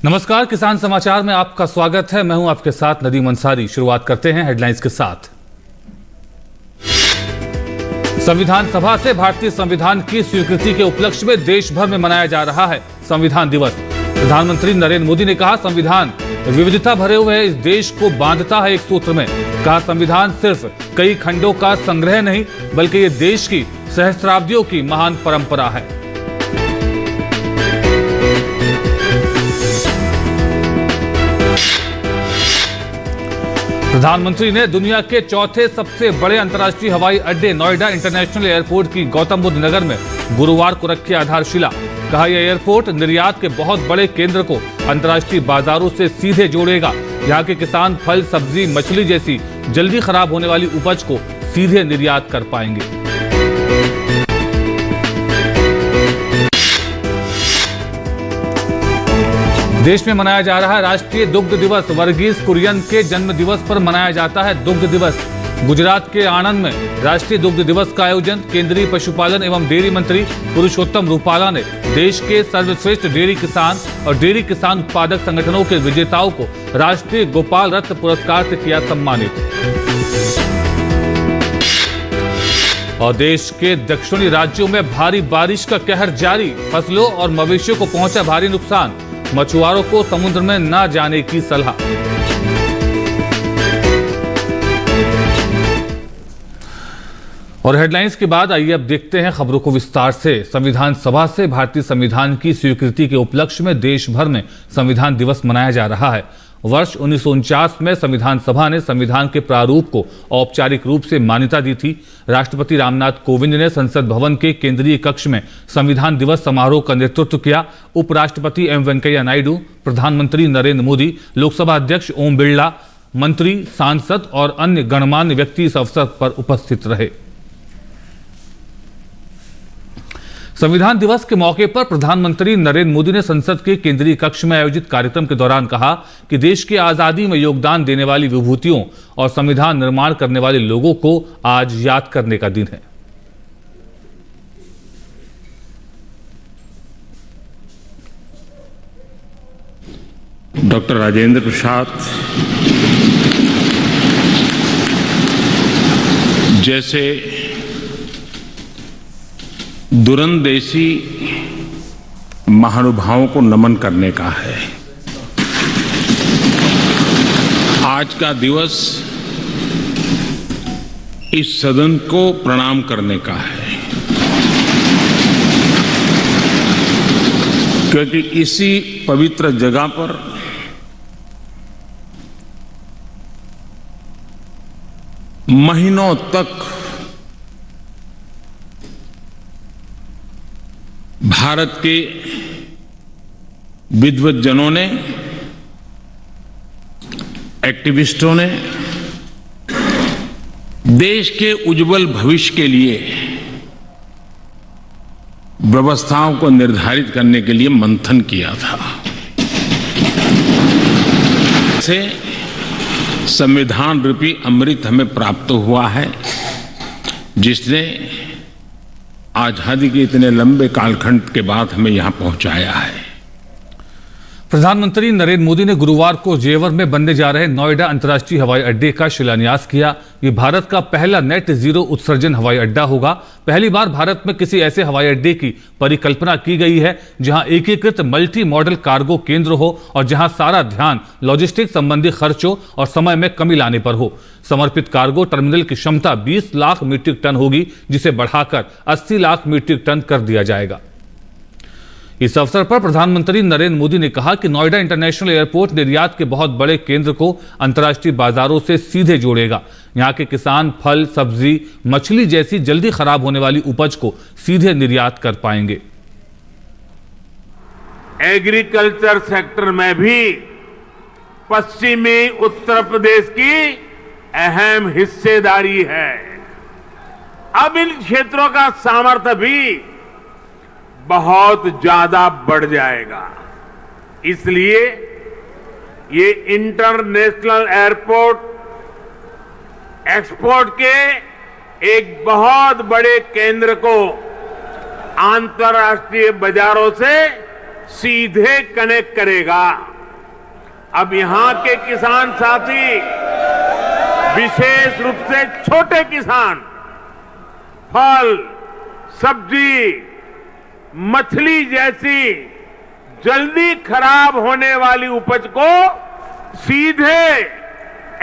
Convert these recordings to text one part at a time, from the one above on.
नमस्कार, किसान समाचार में आपका स्वागत है। मैं हूं आपके साथ नदीम अंसारी। शुरुआत करते हैं हेडलाइंस के साथ। संविधान सभा से भारतीय संविधान की स्वीकृति के उपलक्ष्य में देश भर में मनाया जा रहा है संविधान दिवस। प्रधानमंत्री नरेंद्र मोदी ने कहा, संविधान विविधता भरे हुए इस देश को बांधता है एक सूत्र में। कहा, संविधान सिर्फ कई खंडों का संग्रह नहीं बल्कि ये देश की सहस्त्राब्दियों की महान परंपरा है। प्रधानमंत्री ने दुनिया के चौथे सबसे बड़े अंतर्राष्ट्रीय हवाई अड्डे नोएडा इंटरनेशनल एयरपोर्ट की गौतम बुद्ध नगर में गुरुवार को रखी आधारशिला। कहा, यह एयरपोर्ट निर्यात के बहुत बड़े केंद्र को अंतर्राष्ट्रीय बाजारों से सीधे जोड़ेगा। यहाँ के किसान फल, सब्जी, मछली जैसी जल्दी खराब होने वाली उपज को सीधे निर्यात कर पाएंगे। देश में मनाया जा रहा है राष्ट्रीय दुग्ध दिवस। वर्गीस कुरियन के जन्म दिवस पर मनाया जाता है दुग्ध दिवस। गुजरात के आणंद में राष्ट्रीय दुग्ध दिवस का आयोजन केंद्रीय पशुपालन एवं डेयरी मंत्री पुरुषोत्तम रूपाला ने देश के सर्वश्रेष्ठ डेयरी किसान और डेयरी किसान उत्पादक संगठनों के विजेताओं को राष्ट्रीय गोपाल रत्न पुरस्कार से किया सम्मानित। और देश के दक्षिणी राज्यों में भारी बारिश का कहर जारी। फसलों और मवेशियों को पहुंचा भारी नुकसान। मछुआरों को समुद्र में न जाने की सलाह। और हेडलाइंस के बाद आइए अब देखते हैं खबरों को विस्तार से। संविधान सभा से भारतीय संविधान की स्वीकृति के उपलक्ष्य में देश भर में संविधान दिवस मनाया जा रहा है। वर्ष 1949 में संविधान सभा ने संविधान के प्रारूप को औपचारिक रूप से मान्यता दी थी। राष्ट्रपति रामनाथ कोविंद ने संसद भवन के केंद्रीय कक्ष में संविधान दिवस समारोह का नेतृत्व किया। उपराष्ट्रपति एम वेंकैया नायडू, प्रधानमंत्री नरेंद्र मोदी, लोकसभा अध्यक्ष ओम बिरला, मंत्री, सांसद और अन्य गणमान्य व्यक्ति इस अवसर पर उपस्थित रहे। संविधान दिवस के मौके पर प्रधानमंत्री नरेंद्र मोदी ने संसद के केंद्रीय कक्ष में आयोजित कार्यक्रम के दौरान कहा कि देश की आजादी में योगदान देने वाली विभूतियों और संविधान निर्माण करने वाले लोगों को आज याद करने का दिन है। डॉक्टर राजेंद्र प्रसाद जैसे दूरंदेशी महानुभावों को नमन करने का है। आज का दिवस इस सदन को प्रणाम करने का है, क्योंकि इसी पवित्र जगह पर महीनों तक भारत के विद्वज्जनों ने, एक्टिविस्टों ने देश के उज्जवल भविष्य के लिए व्यवस्थाओं को निर्धारित करने के लिए मंथन किया था। से संविधान रूपी अमृत हमें प्राप्त हुआ है, जिसने आजादी के इतने लंबे कालखंड के बाद हमें यहां पहुंचाया है। प्रधानमंत्री नरेंद्र मोदी ने गुरुवार को जेवर में बनने जा रहे नोएडा अंतर्राष्ट्रीय हवाई अड्डे का शिलान्यास किया। ये भारत का पहला नेट जीरो उत्सर्जन हवाई अड्डा होगा। पहली बार भारत में किसी ऐसे हवाई अड्डे की परिकल्पना की गई है जहां एकीकृत मल्टी मॉडल कार्गो केंद्र हो और जहां सारा ध्यान लॉजिस्टिक संबंधी खर्चों और समय में कमी लाने पर हो। समर्पित कार्गो टर्मिनल की क्षमता 20 लाख मीट्रिक टन होगी, जिसे बढ़ाकर 80 लाख मीट्रिक टन कर दिया जाएगा। इस अवसर पर प्रधानमंत्री नरेंद्र मोदी ने कहा कि नोएडा इंटरनेशनल एयरपोर्ट निर्यात के बहुत बड़े केंद्र को अंतर्राष्ट्रीय बाजारों से सीधे जोड़ेगा। यहाँ के किसान फल, सब्जी, मछली जैसी जल्दी खराब होने वाली उपज को सीधे निर्यात कर पाएंगे। एग्रीकल्चर सेक्टर में भी पश्चिमी उत्तर प्रदेश की अहम हिस्सेदारी है। अब इन क्षेत्रों का सामर्थ्य भी बहुत ज्यादा बढ़ जाएगा। इसलिए ये इंटरनेशनल एयरपोर्ट एक्सपोर्ट के एक बहुत बड़े केंद्र को अंतर्राष्ट्रीय बाजारों से सीधे कनेक्ट करेगा। अब यहां के किसान साथी, विशेष रूप से छोटे किसान, फल, सब्जी, मछली जैसी जल्दी खराब होने वाली उपज को सीधे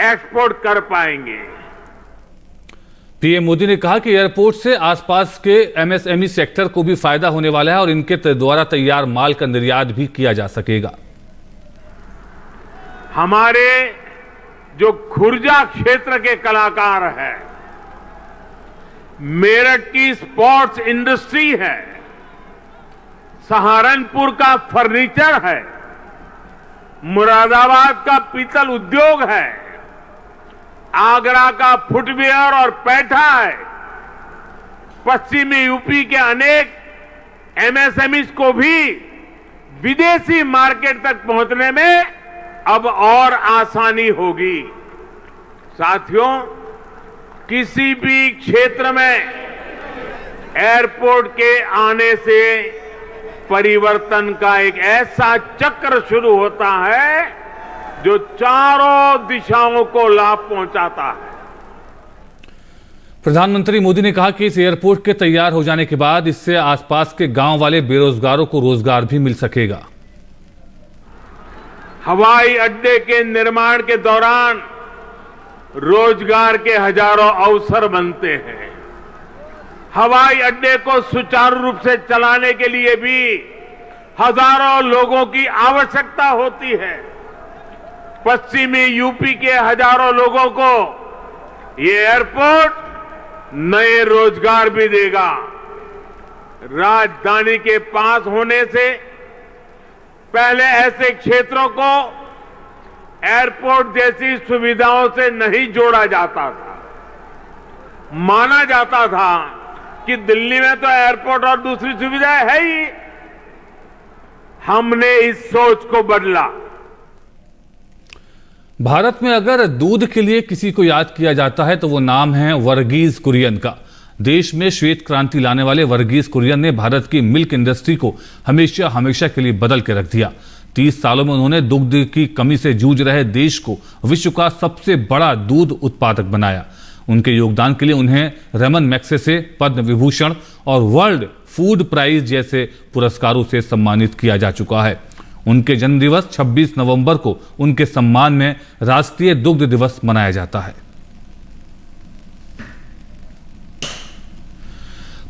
एक्सपोर्ट कर पाएंगे। पीएम मोदी ने कहा कि एयरपोर्ट से आसपास के एमएसएमई सेक्टर को भी फायदा होने वाला है और इनके द्वारा तैयार माल का निर्यात भी किया जा सकेगा। हमारे जो खुर्जा क्षेत्र के कलाकार हैं, मेरठ की स्पोर्ट्स इंडस्ट्री है, सहारनपुर का फर्नीचर है, मुरादाबाद का पीतल उद्योग है, आगरा का फुटवियर और पैठा है, पश्चिमी यूपी के अनेक एमएसएमई को भी विदेशी मार्केट तक पहुंचने में अब और आसानी होगी। साथियों, किसी भी क्षेत्र में एयरपोर्ट के आने से परिवर्तन का एक ऐसा चक्र शुरू होता है जो चारों दिशाओं को लाभ पहुंचाता है। प्रधानमंत्री मोदी ने कहा कि इस एयरपोर्ट के तैयार हो जाने के बाद इससे आसपास के गांव वाले बेरोजगारों को रोजगार भी मिल सकेगा। हवाई अड्डे के निर्माण के दौरान रोजगार के हजारों अवसर बनते हैं। हवाई अड्डे को सुचारू रूप से चलाने के लिए भी हजारों लोगों की आवश्यकता होती है। पश्चिमी यूपी के हजारों लोगों को ये एयरपोर्ट नए रोजगार भी देगा। राजधानी के पास होने से पहले ऐसे क्षेत्रों को एयरपोर्ट जैसी सुविधाओं से नहीं जोड़ा जाता था। माना जाता था कि दिल्ली में तो एयरपोर्ट और दूसरी सुविधाएं है ही। हमने इस सोच को बदला। भारत में अगर दूध के लिए किसी को याद किया जाता है तो वो नाम है वर्गीज कुरियन का। देश में श्वेत क्रांति लाने वाले वर्गीज कुरियन ने भारत की मिल्क इंडस्ट्री को हमेशा हमेशा के लिए बदल के रख दिया। 30 सालों में उन्होंने दुग्ध की कमी से जूझ रहे देश को विश्व का सबसे बड़ा दूध उत्पादक बनाया। उनके योगदान के लिए उन्हें रमन मैग्सेसे पद्म विभूषण और वर्ल्ड फूड प्राइज जैसे पुरस्कारों से सम्मानित किया जा चुका है। उनके जन्मदिवस 26 नवंबर को उनके सम्मान में राष्ट्रीय दुग्ध दिवस मनाया जाता है।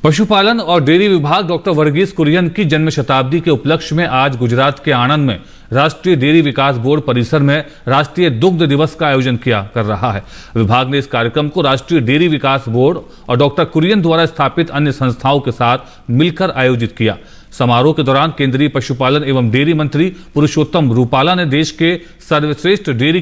पशुपालन और डेयरी विभाग डॉक्टर वर्गीज कुरियन की जन्म शताब्दी के उपलक्ष्य में आज गुजरात के आणंद में राष्ट्रीय डेयरी विकास बोर्ड परिसर में राष्ट्रीय दुग्ध दिवस का आयोजन कर रहा है। विभाग ने इस कार्यक्रम को राष्ट्रीय डेयरी विकास बोर्ड और डॉक्टर कुरियन द्वारा स्थापित अन्य संस्थाओं के साथ मिलकर आयोजित किया। समारोह के दौरान केंद्रीय पशुपालन एवं डेयरी मंत्री पुरुषोत्तम रूपाला ने देश के सर्वश्रेष्ठ डेयरी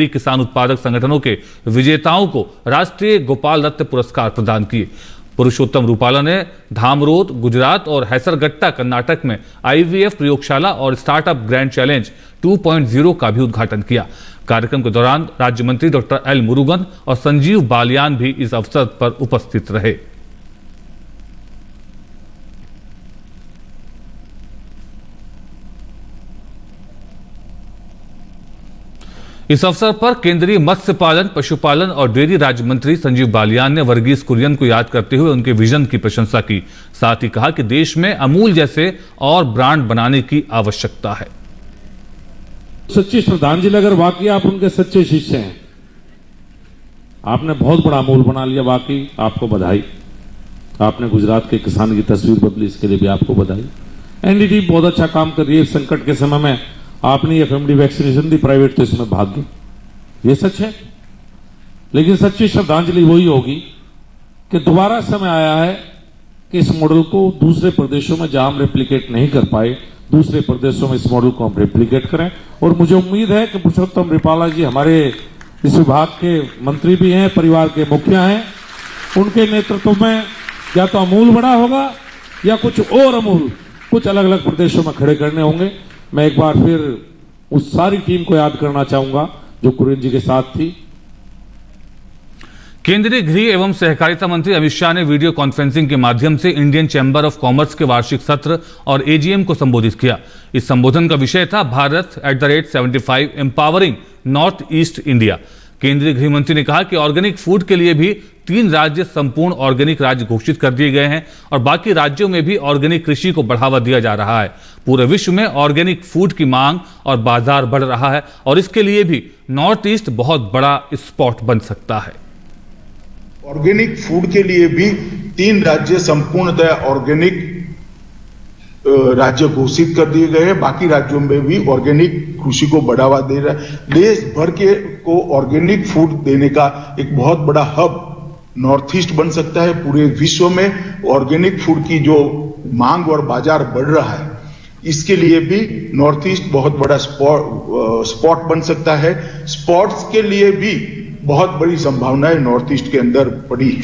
किसान उत्पादक संगठनों के विजेताओं को राष्ट्रीय गोपाल रत्न पुरस्कार प्रदान किए। पुरुषोत्तम रूपाला ने धामरोद गुजरात और हैसरगट्टा कर्नाटक में आईवीएफ प्रयोगशाला और स्टार्टअप ग्रैंड चैलेंज 2.0 का भी उद्घाटन किया। कार्यक्रम के दौरान राज्य मंत्री डॉक्टर एल मुरुगन और संजीव बालियान भी इस अवसर पर उपस्थित रहे। इस अवसर पर केंद्रीय मत्स्य पालन, पशुपालन और डेयरी राज्य मंत्री संजीव बालियान ने वर्गीज कुरियन को याद करते हुए उनके विजन की प्रशंसा की। साथ ही कहा कि देश में अमूल जैसे और ब्रांड बनाने की आवश्यकता है। सच्ची श्रद्धांजलि, अगर वाकई आप उनके सच्चे शिष्य हैं, आपने बहुत बड़ा अमूल बना लिया। वाकई आपको बधाई। आपने गुजरात के किसान की तस्वीर बदली, इसके लिए भी आपको बधाई। एनडीटी बहुत अच्छा काम कर रही है। संकट के समय में आपने ये फैमिली वैक्सीनेशन दी, प्राइवेट तो इसमें भाग गई, ये सच है। लेकिन सच्ची श्रद्धांजलि वही होगी कि दोबारा समय आया है कि इस मॉडल को दूसरे प्रदेशों में जहां हम रेप्लिकेट नहीं कर पाए, दूसरे प्रदेशों में इस मॉडल को हम रेप्लिकेट करें। और मुझे उम्मीद है कि पुरुषोत्तम रूपाला जी हमारे इस विभाग के मंत्री भी हैं, परिवार के मुखिया हैं, उनके नेतृत्व में या तो अमूल बड़ा होगा या कुछ और अमूल कुछ अलग अलग प्रदेशों में खड़े करने होंगे। मैं एक बार फिर उस सारी टीम को याद करना चाहूंगा जो कुरियन जी के साथ थी। केंद्रीय गृह एवं सहकारिता मंत्री अमित शाह ने वीडियो कॉन्फ्रेंसिंग के माध्यम से इंडियन चैम्बर ऑफ कॉमर्स के वार्षिक सत्र और एजीएम को संबोधित किया। इस संबोधन का विषय था Bharat @75 empowering north east India. केंद्रीय गृह मंत्री ने कहा कि ऑर्गेनिक फूड के लिए भी 3 राज्य संपूर्ण ऑर्गेनिक राज्य घोषित कर दिए गए हैं और बाकी राज्यों में भी ऑर्गेनिक कृषि को बढ़ावा दिया जा रहा है। पूरे विश्व में ऑर्गेनिक फूड की मांग और बाजार बढ़ रहा है और इसके लिए भी नॉर्थ ईस्ट बहुत बड़ा स्पॉट बन सकता है। ऑर्गेनिक फूड के लिए भी 3 राज्य संपूर्णतः ऑर्गेनिक राज्य घोषित कर दिए गए हैं। बाकी राज्यों में भी ऑर्गेनिक कृषि को बढ़ावा दे रहा है। देश भर के को ऑर्गेनिक फूड देने का एक बहुत बड़ा हब नॉर्थ ईस्ट बन सकता है। पूरे विश्व में ऑर्गेनिक फूड की जो मांग और बाजार बढ़ रहा है, इसके लिए भी नॉर्थ ईस्ट बहुत बड़ा स्पॉट बन सकता है। स्पोर्ट्स के लिए भी बहुत बड़ी संभावनाएं नॉर्थ ईस्ट के अंदर पड़ी है।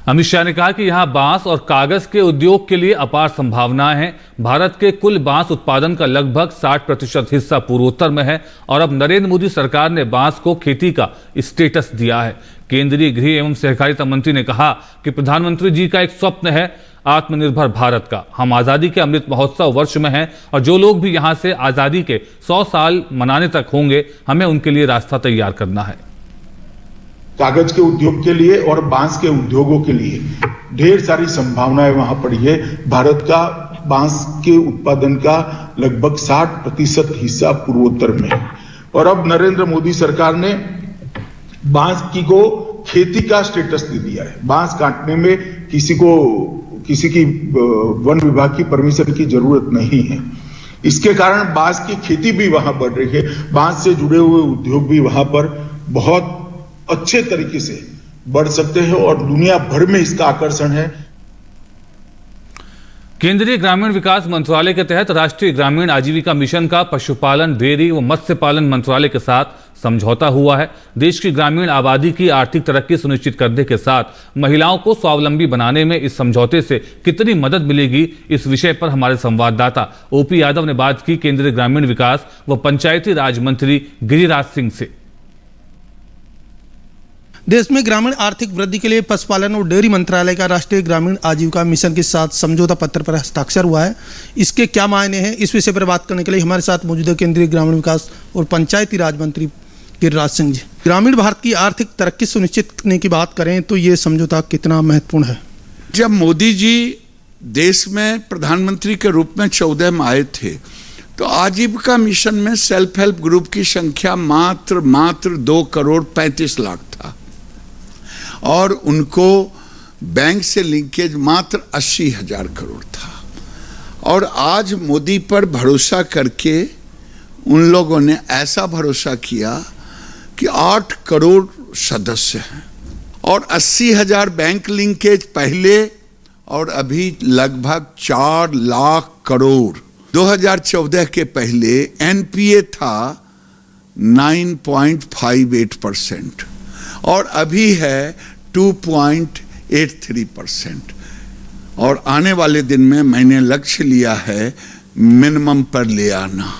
अमित शाह ने कहा कि यहां बांस और कागज के उद्योग के लिए अपार संभावनाएं हैं। भारत के कुल बांस उत्पादन का लगभग 60% हिस्सा पूर्वोत्तर में है और अब नरेंद्र मोदी सरकार ने बांस को खेती का स्टेटस दिया है। केंद्रीय गृह एवं सहकारिता मंत्री ने कहा कि प्रधानमंत्री जी का एक स्वप्न है आत्मनिर्भर भारत का। हम आजादी के अमृत महोत्सव वर्ष में हैं और जो लोग भी यहां से आजादी के 100 साल मनाने तक होंगे, हमें उनके लिए रास्ता तैयार करना है। कागज के उद्योग के लिए और बांस के उद्योगों के लिए ढेर सारी संभावनाएं वहां पड़ी है। भारत का बांस के उत्पादन का लगभग 60% हिस्सा पूर्वोत्तर में है और अब नरेंद्र मोदी सरकार ने बांस को खेती का स्टेटस दे दिया है। बांस काटने में किसी की वन विभाग की परमिशन की जरूरत नहीं है। इसके कारण बांस की खेती भी वहां बढ़ रही है। बांस से जुड़े हुए उद्योग भी वहां पर बहुत अच्छे तरीके से बढ़ सकते हैं और दुनिया भर में इसका आकर्षण है। केंद्रीय ग्रामीण विकास मंत्रालय के तहत राष्ट्रीय ग्रामीण आजीविका मिशन का पशुपालन, डेयरी व मत्स्य पालन मंत्रालय के साथ समझौता हुआ है। देश की ग्रामीण आबादी की आर्थिक तरक्की सुनिश्चित करने के साथ महिलाओं को स्वावलंबी बनाने में इस समझौते से कितनी मदद मिलेगी, इस विषय पर हमारे संवाददाता ओपी यादव ने बात की केंद्रीय ग्रामीण विकास व पंचायती राज मंत्री गिरिराज सिंह से। देश में ग्रामीण आर्थिक वृद्धि के लिए पशुपालन और डेयरी मंत्रालय का राष्ट्रीय ग्रामीण आजीविका मिशन के साथ समझौता पत्र पर हस्ताक्षर हुआ है। इसके क्या मायने हैं, इस विषय पर बात करने के लिए हमारे साथ मौजूद है केंद्रीय ग्रामीण विकास और पंचायती राज मंत्री गिरिराज सिंह जी। ग्रामीण भारत की आर्थिक तरक्की सुनिश्चित करने की बात करें तो ये समझौता कितना महत्वपूर्ण है? जब मोदी जी देश में प्रधानमंत्री के रूप में 14 में आए थे तो आजीविका मिशन में सेल्फ हेल्प ग्रुप की संख्या मात्र 2 करोड़ 35 लाख था और उनको बैंक से लिंकेज मात्र 80,000 करोड़ था। और आज मोदी पर भरोसा करके उन लोगों ने ऐसा भरोसा किया कि 8 करोड़ सदस्य हैं और 80,000 बैंक लिंकेज पहले और अभी लगभग 4 लाख करोड़। 2014 के पहले एनपीए था 9.58% और अभी है 2.83% और आने वाले दिन में मैंने लक्ष्य लिया है मिनिमम पर ले आना।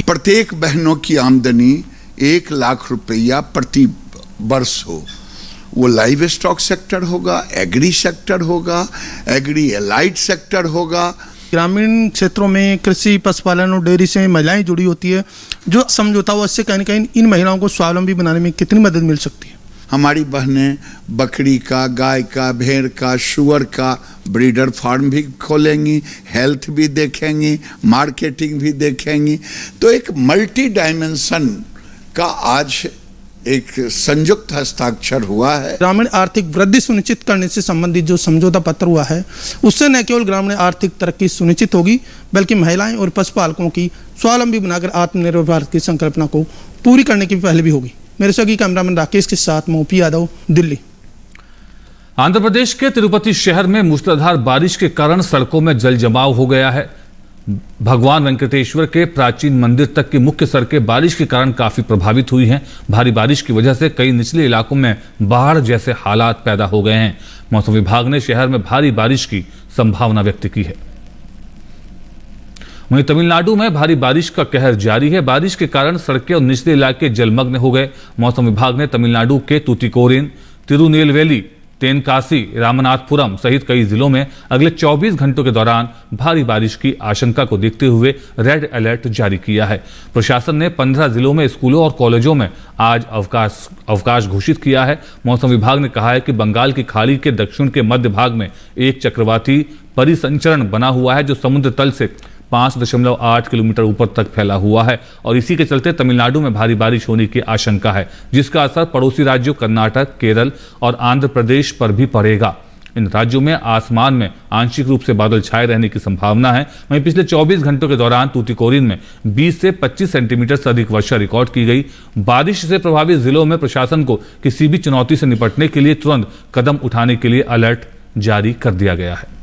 प्रत्येक बहनों की आमदनी 1 लाख रुपया प्रति वर्ष हो। वो लाइव स्टॉक सेक्टर होगा, एग्री सेक्टर होगा, एग्री एलाइड सेक्टर होगा। ग्रामीण क्षेत्रों में कृषि, पशुपालन और डेयरी से महिलाएं जुड़ी होती है। जो समझौता हुआ इससे कहीं न कहीं इन महिलाओं को स्वावलंबी बनाने में कितनी मदद मिल सकती है? हमारी बहनें बकरी का, गाय का, भेड़ का, शुअर का ब्रीडर फार्म भी खोलेंगी, हेल्थ भी देखेंगी, मार्केटिंग भी देखेंगी। तो एक मल्टी डायमेंशन का आज एक संयुक्त हस्ताक्षर हुआ है। ग्रामीण आर्थिक वृद्धि सुनिश्चित करने से संबंधित जो समझौता पत्र हुआ है उससे न केवल ग्रामीण आर्थिक तरक्की सुनिश्चित होगी बल्कि महिलाएं और पशुपालकों की स्वावलंबी बनाकर आत्मनिर्भर भारत की संकल्पना को पूरी करने की पहल भी होगी। मेरे सहयोगी कैमरामैन राकेश के साथ मैं ओपी यादव, दिल्ली। आंध्र प्रदेश के तिरुपति शहर में मूसलाधार बारिश के कारण सड़कों में जल जमाव हो गया है। भगवान वेंकटेश्वर के प्राचीन मंदिर तक की मुख्य सड़कें बारिश के कारण काफी प्रभावित हुई हैं। भारी बारिश की वजह से कई निचले इलाकों में बाढ़ जैसे हालात पैदा हो गए हैं। मौसम विभाग ने शहर में भारी बारिश की संभावना व्यक्त की है। वहीं तमिलनाडु में भारी बारिश का कहर जारी है। बारिश के कारण सड़कें और निचले इलाके जलमग्न हो गए। मौसम विभाग ने तमिलनाडु के तूतीकोरिन, तिरुनेलवेली, तेनकासी, रामनाथपुरम सहित कई जिलों में अगले 24 घंटों के दौरान भारी बारिश की आशंका को देखते हुए रेड अलर्ट जारी किया है। प्रशासन ने 15 जिलों में स्कूलों और कॉलेजों में आज अवकाश घोषित किया है। मौसम विभाग ने कहा है कि बंगाल की खाड़ी के दक्षिण के मध्य भाग में एक चक्रवाती परिसंचरण बना हुआ है जो समुद्र तल से 5.8 किलोमीटर ऊपर तक फैला हुआ है और इसी के चलते तमिलनाडु में भारी बारिश होने की आशंका है, जिसका असर पड़ोसी राज्यों कर्नाटक, केरल और आंध्र प्रदेश पर भी पड़ेगा। इन राज्यों में आसमान में आंशिक रूप से बादल छाए रहने की संभावना है। वहीं पिछले 24 घंटों के दौरान तूतीकोरिन में 20 से 25 सेंटीमीटर से अधिक वर्षा रिकॉर्ड की गई। बारिश से प्रभावित जिलों में प्रशासन को किसी भी चुनौती से निपटने के लिए तुरंत कदम उठाने के लिए अलर्ट जारी कर दिया गया है।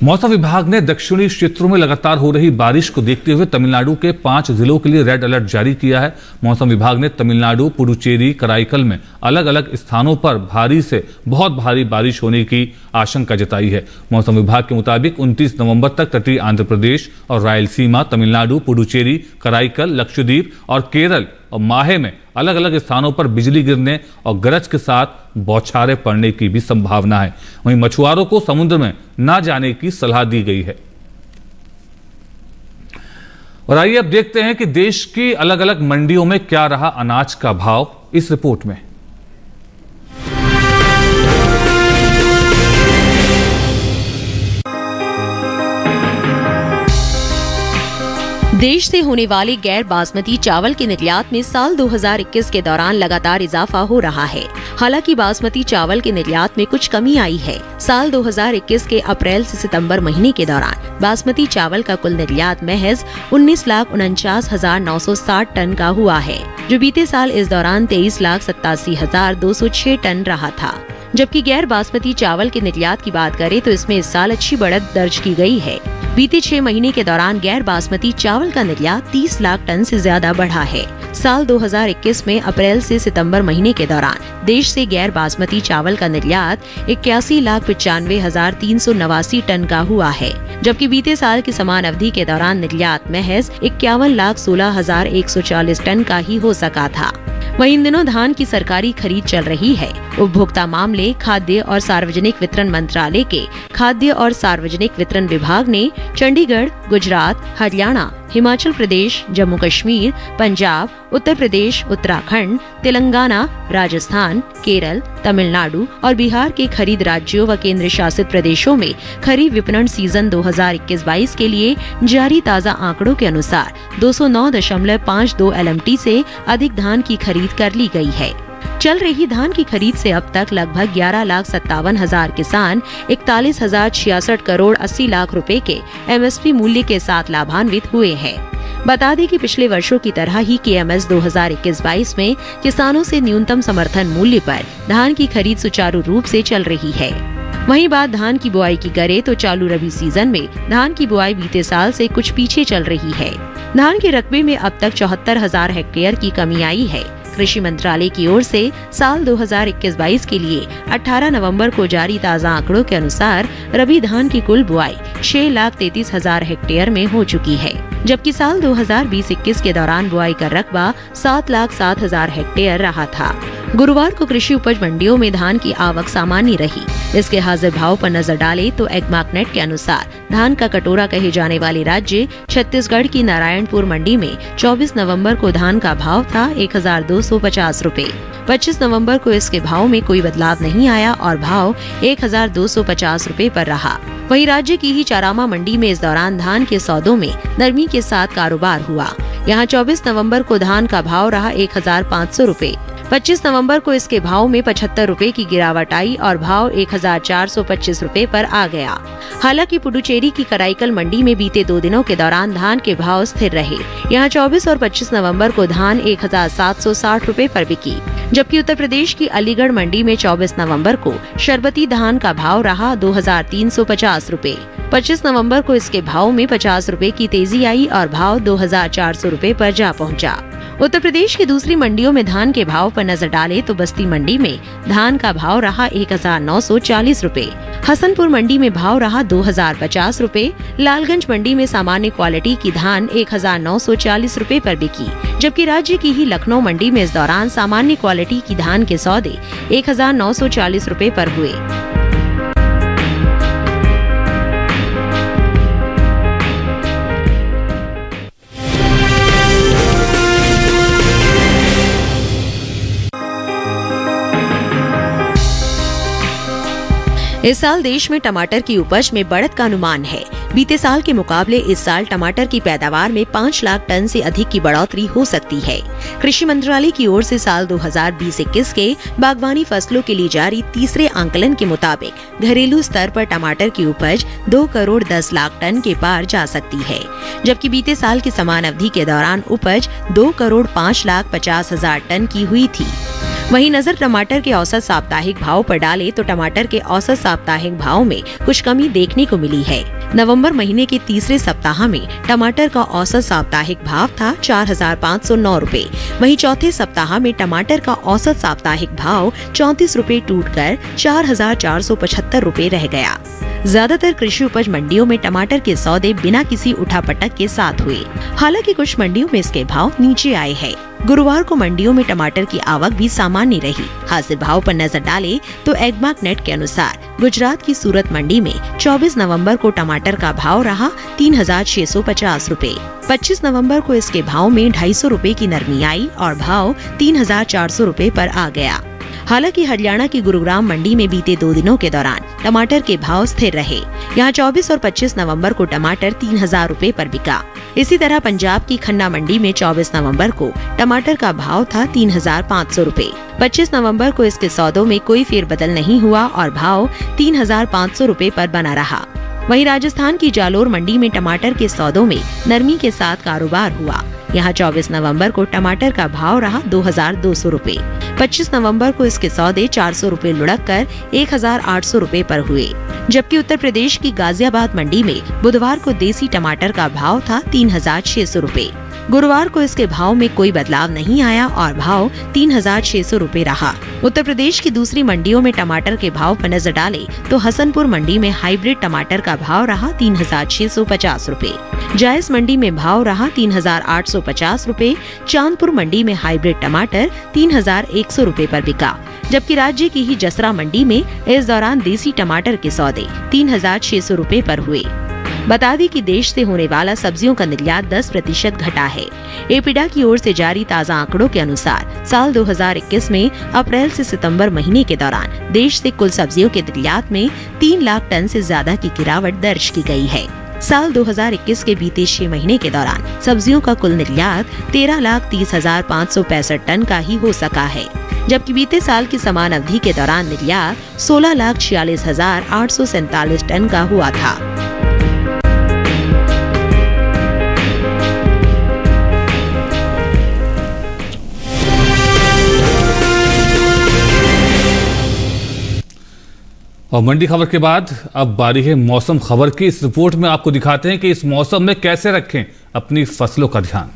मौसम विभाग ने दक्षिणी क्षेत्रों में लगातार हो रही बारिश को देखते हुए तमिलनाडु के 5 जिलों के लिए रेड अलर्ट जारी किया है। मौसम विभाग ने तमिलनाडु, पुडुचेरी, कराईकल में अलग अलग स्थानों पर भारी से बहुत भारी बारिश होने की आशंका जताई है। मौसम विभाग के मुताबिक 29 नवंबर तक तटीय आंध्र प्रदेश और रायलसीमा, तमिलनाडु, पुडुचेरी, कराईकल, लक्षद्वीप और केरल और माहे में अलग अलग स्थानों पर बिजली गिरने और गरज के साथ बौछारें पड़ने की भी संभावना है। वहीं मछुआरों को समुद्र में न जाने की सलाह दी गई है। और आइए अब देखते हैं कि देश की अलग अलग मंडियों में क्या रहा अनाज का भाव, इस रिपोर्ट में। देश से होने वाले गैर बासमती चावल के निर्यात में साल 2021 के दौरान लगातार इजाफा हो रहा है। हालांकि बासमती चावल के निर्यात में कुछ कमी आई है। साल 2021 के अप्रैल से सितंबर महीने के दौरान बासमती चावल का कुल निर्यात महज 19,49,960 टन का हुआ है, जो बीते साल इस दौरान 23,87,206 टन रहा था। जबकि गैर बासमती चावल के निर्यात की बात करें तो इसमें इस साल अच्छी बढ़त दर्ज की गई है। बीते 6 महीने के दौरान गैर बासमती चावल का निर्यात 30 लाख टन से ज्यादा बढ़ा है। साल 2021 में अप्रैल से सितंबर महीने के दौरान देश से गैर बासमती चावल का निर्यात 81,95,389 टन का हुआ है, जबकि बीते साल की समान अवधि के दौरान निर्यात महज 51,16,140 टन का ही हो सका था। वहीं इन दिनों धान की सरकारी खरीद चल रही है। उपभोक्ता मामले, खाद्य और सार्वजनिक वितरण मंत्रालय के खाद्य और सार्वजनिक वितरण विभाग ने चंडीगढ़, गुजरात, हरियाणा, हिमाचल प्रदेश, जम्मू कश्मीर, पंजाब, उत्तर प्रदेश, उत्तराखंड, तेलंगाना, राजस्थान, केरल, तमिलनाडु और बिहार के खरीद राज्यों व केंद्र शासित प्रदेशों में खरीफ विपणन सीजन 2021-22 के लिए जारी ताज़ा आंकड़ों के अनुसार 209.52 LMT से अधिक धान की खरीद कर ली गई है। चल रही धान की खरीद से अब तक लगभग 11,57,000 किसान 41,066 करोड़ 80 लाख रुपए के MSP मूल्य के साथ लाभान्वित हुए हैं। बता दें कि पिछले वर्षों की तरह ही KMS 2021-22 में किसानों से न्यूनतम समर्थन मूल्य पर धान की खरीद सुचारू रूप से चल रही है। वहीं बात धान की बुआई की करें तो चालू रबी सीजन में धान की बुआई बीते साल से कुछ पीछे चल रही है। धान के रकबे में अब तक 74,000 हेक्टेयर की कमी आई है। कृषि मंत्रालय की ओर से साल 2021-22 के लिए 18 नवंबर को जारी ताज़ा आंकड़ों के अनुसार रबी धान की कुल बुआई 6,33,000 हेक्टेयर में हो चुकी है, जबकि साल 2020-21 के दौरान बुआई का रकबा 7,07,000 हेक्टेयर रहा था। गुरुवार को कृषि उपज मंडियों में धान की आवक सामान्य रही। इसके हाजिर भाव पर नजर डालें तो एग्मार्कनेट के अनुसार धान का कटोरा कहे जाने वाले राज्य छत्तीसगढ़ की नारायणपुर मंडी में 24 नवंबर को धान का भाव था 1,250 रुपए। 25 नवंबर को इसके भाव में कोई बदलाव नहीं आया और भाव 1,250 रुपए पर रहा। वहीं राज्य की ही चारामा मंडी में इस दौरान धान के सौदों में नरमी के साथ कारोबार हुआ। यहाँ 24 नवंबर को धान का भाव रहा 1,500 रुपए। 25 नवंबर को इसके भाव में 75 रुपए की गिरावट आई और भाव 1,425 रुपए पर आ गया। हालांकि पुडुचेरी की कराईकल मंडी में बीते 2 दिनों के दौरान धान के भाव स्थिर रहे। यहाँ 24 और 25 नवंबर को धान 1,760 रुपए पर बिकी, जबकि उत्तर प्रदेश की अलीगढ़ मंडी में 24 नवंबर को शरबती धान का भाव रहा 2,350 रुपए। 25 नवंबर को इसके भाव में 50 रुपए की तेजी आई और भाव 2400 रुपए पर जा पहुंचा। उत्तर प्रदेश की दूसरी मंडियों में धान के भाव पर नजर डाले तो बस्ती मंडी में धान का भाव रहा 1940 रुपए, हसनपुर मंडी में भाव रहा 2050 रुपए, लालगंज मंडी में सामान्य क्वालिटी की धान 1940 रुपए पर बिकी, जबकि राज्य की ही लखनऊ मंडी में इस दौरान सामान्य क्वालिटी की धान के सौदे 1940 रुपए पर हुए। इस साल देश में टमाटर की उपज में बढ़त का अनुमान है। बीते साल के मुकाबले इस साल टमाटर की पैदावार में 5 लाख टन से अधिक की बढ़ोतरी हो सकती है। कृषि मंत्रालय की ओर से साल 2020-21 के बागवानी फसलों के लिए जारी तीसरे आंकलन के मुताबिक घरेलू स्तर पर टमाटर की उपज 2 करोड़ 10 लाख टन के पार जा सकती है, जबकि बीते साल की समान अवधि के दौरान उपज 2 करोड़ 5 लाख 50 हजार टन की हुई थी। वहीं नजर टमाटर के औसत साप्ताहिक भाव पर डाले तो टमाटर के औसत साप्ताहिक भाव में कुछ कमी देखने को मिली है। नवंबर महीने के तीसरे सप्ताह में टमाटर का औसत साप्ताहिक भाव था 4509 रुपए। वहीं चौथे सप्ताह में टमाटर का औसत साप्ताहिक भाव 34 रुपए टूटकर 4475 रुपए रह गया। ज्यादातर कृषि उपज मंडियों में टमाटर के सौदे बिना किसी उठापटक के साथ हुए। हालांकि कुछ मंडियों में इसके भाव नीचे आए हैं। गुरुवार को मंडियों में टमाटर की आवक भी सामान्य रही। हाजिर भाव पर नजर डाले तो एग्मार्क नेट के अनुसार गुजरात की सूरत मंडी में 24 नवंबर को टमाटर का भाव रहा 3650 रुपए। 25 नवंबर को इसके भाव में 250 रुपए की नरमी आई और भाव 3400 रुपए पर आ गया। हालांकि हरियाणा की गुरुग्राम मंडी में बीते 2 दिनों के दौरान टमाटर के भाव स्थिर रहे। यहां 24 और 25 नवंबर को टमाटर 3000 रुपए पर बिका। इसी तरह पंजाब की खन्ना मंडी में 24 नवंबर को टमाटर का भाव था 3500 रुपए। 25 नवंबर को इसके सौदों में कोई फेरबदल नहीं हुआ और भाव 3500 रुपए पर बना रहा। वहीं राजस्थान की जालोर मंडी में टमाटर के सौदों में नरमी के साथ कारोबार हुआ। यहाँ 24 नवंबर को टमाटर का भाव रहा 2200 रुपए। 25 नवंबर को इसके सौदे 400 रुपए लुढ़क कर 1800 रुपए पर हुए। जबकि उत्तर प्रदेश की गाजियाबाद मंडी में बुधवार को देसी टमाटर का भाव था 3600 रुपए। गुरुवार को इसके भाव में कोई बदलाव नहीं आया और भाव 3600 रुपए रहा। उत्तर प्रदेश की दूसरी मंडियों में टमाटर के भाव पर नजर डाले तो हसनपुर मंडी में हाइब्रिड टमाटर का भाव रहा 3650 रुपए। जायस मंडी में भाव रहा 3850 रुपए। चांदपुर मंडी में हाइब्रिड टमाटर 3100 रुपए पर बिका, जबकि राज्य की ही जसरा मंडी में इस दौरान देसी टमाटर के सौदे 3600 रुपए पर हुए। बता दें कि देश से होने वाला सब्जियों का निर्यात 10% घटा है। एपीडा की ओर से जारी ताज़ा आंकड़ों के अनुसार साल 2021 में अप्रैल से सितंबर महीने के दौरान देश से कुल सब्जियों के निर्यात में 3 लाख टन से ज्यादा की गिरावट दर्ज की गई है। साल 2021 के बीते 6 महीने के दौरान सब्जियों का कुल निर्यात 13,30,565 टन का ही हो सका है, जबकि बीते साल की समान अवधि के दौरान निर्यात 16,46,847 टन का हुआ था। और मंडी खबर के बाद अब बारी है मौसम खबर की। इस रिपोर्ट में आपको दिखाते हैं कि इस मौसम में कैसे रखें अपनी फसलों का ध्यान।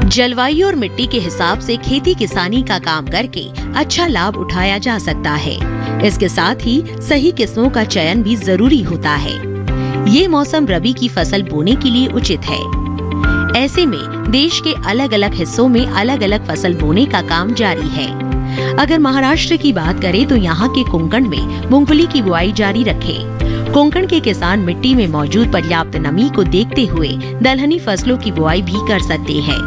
जलवायु और मिट्टी के हिसाब से खेती किसानी का काम करके अच्छा लाभ उठाया जा सकता है। इसके साथ ही सही किस्मों का चयन भी जरूरी होता है। ये मौसम रबी की फसल बोने के लिए उचित है। ऐसे में देश के अलग अलग हिस्सों में अलग अलग फसल बोने का काम जारी है। अगर महाराष्ट्र की बात करें तो यहाँ के कोंकण में मूंगफली की बुआई जारी रखे। कोंकण के किसान मिट्टी में मौजूद पर्याप्त नमी को देखते हुए दलहनी फसलों की बुआई भी कर सकते हैं।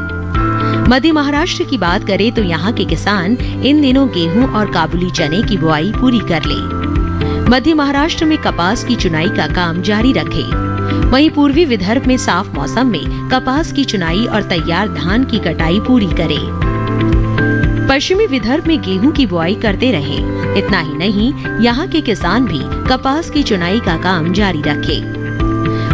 मध्य महाराष्ट्र की बात करें तो यहाँ के किसान इन दिनों गेहूं और काबुली चने की बुआई पूरी कर ले। मध्य महाराष्ट्र में कपास की चुनाई का काम जारी रखे। वहीं पूर्वी विदर्भ में साफ मौसम में कपास की चुनाई और तैयार धान की कटाई पूरी करे। पश्चिमी विदर्भ में गेहूं की बुआई करते रहे। इतना ही नहीं, यहाँ के किसान भी कपास की चुनाई का काम जारी रखे।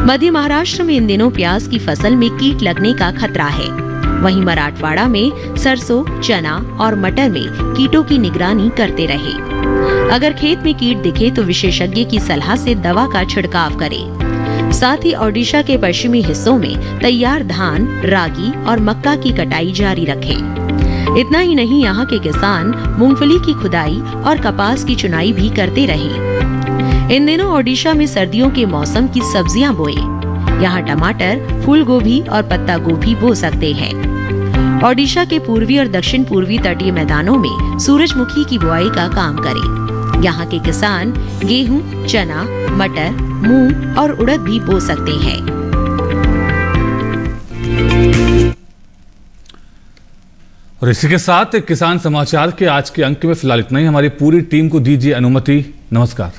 मध्य महाराष्ट्र में इन दिनों प्याज की फसल में कीट लगने का खतरा है। वहीं मराठवाड़ा में सरसों, चना और मटर में कीटों की निगरानी करते रहे। अगर खेत में कीट दिखे तो विशेषज्ञ की सलाह से दवा का छिड़काव करें। साथ ही ओडिशा के पश्चिमी हिस्सों में तैयार धान, रागी और मक्का की कटाई जारी रखें। इतना ही नहीं, यहाँ के किसान मूंगफली की खुदाई और कपास की चुनाई भी करते रहे। इन दिनों ओडिशा में सर्दियों के मौसम की सब्जियां बोए। यहाँ टमाटर, फूल गोभी और पत्ता गोभी बो सकते हैं। ओडिशा के पूर्वी और दक्षिण पूर्वी तटीय मैदानों में सूरजमुखी की बुआई का काम करें। यहाँ के किसान गेहूं, चना, मटर, मूंग और उड़द भी बो सकते हैं। और इसी के साथ किसान समाचार के आज के अंक में फिलहाल इतना ही। हमारी पूरी टीम को दीजिए अनुमति। नमस्कार।